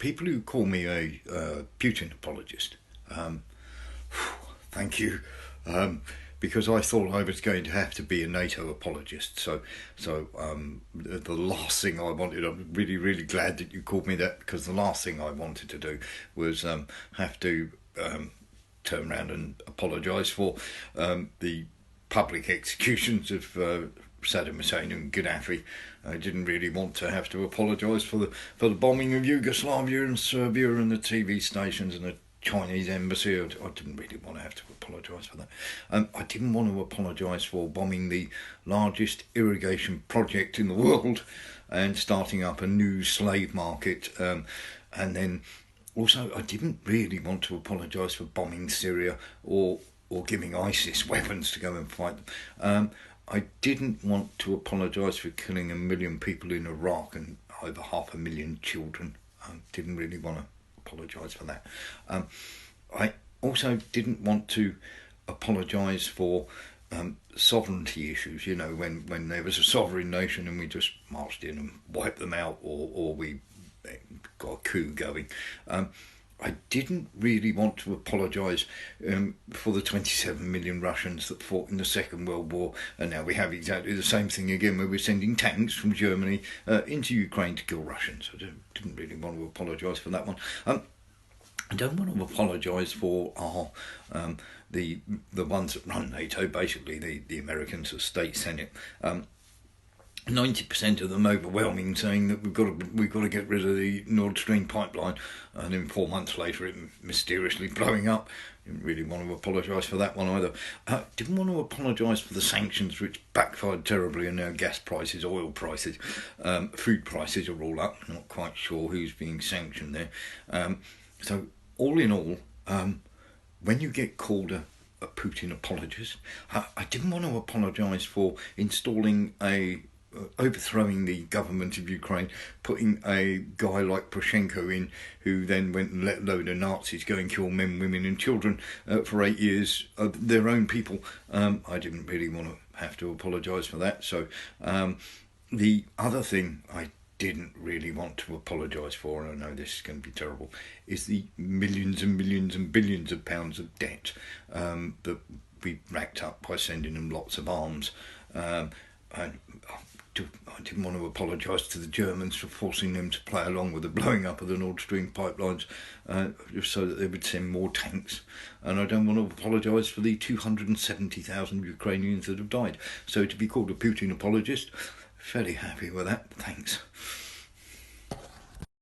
people who call me a Putin apologist, thank you, because I thought I was going to have to be a NATO apologist. So the last thing I wanted, I'm really, really glad that you called me that, because the last thing I wanted to do was have to turn around and apologise for the public executions of Saddam Hussein and Gaddafi. I didn't really want to have to apologise for the bombing of Yugoslavia and Serbia and the TV stations and the Chinese embassy. I didn't really want to have to apologise for that. I didn't want to apologise for bombing the largest irrigation project in the world and starting up a new slave market. And then also, I didn't really want to apologise for bombing Syria or giving ISIS weapons to go and fight them. I didn't want to apologise for killing 1 million people in Iraq and over 500,000 children. I didn't really want to apologise for that. I also didn't want to apologise for sovereignty issues, you know, when there was a sovereign nation and we just marched in and wiped them out, or we got a coup going. I didn't really want to apologise for the 27 million Russians that fought in the Second World War, and now we have exactly the same thing again, where we're sending tanks from Germany into Ukraine to kill Russians. I didn't really want to apologise for that one. I don't want to apologise for the ones that run NATO, basically the Americans, the State Senate. 90% of them overwhelming, saying that we've got to get rid of the Nord Stream pipeline, and then 4 months later it mysteriously blowing up. Didn't really want to apologise for that one either. Didn't want to apologise for the sanctions, which backfired terribly, and now gas prices, oil prices, food prices are all up. Not quite sure who's being sanctioned there. So all in all, when you get called a Putin apologist, I didn't want to apologise for overthrowing the government of Ukraine, putting a guy like Poroshenko in, who then went and let a load of Nazis go and kill men, women and children for 8 years, their own people. I didn't really want to have to apologise for that. So the other thing I didn't really want to apologise for, and I know this is going to be terrible, is the millions and millions and billions of pounds of debt that we racked up by sending them lots of arms. I didn't want to apologise to the Germans for forcing them to play along with the blowing up of the Nord Stream pipelines, just so that they would send more tanks. And I don't want to apologise for the 270,000 Ukrainians that have died. So to be called a Putin apologist, fairly happy with that. Thanks.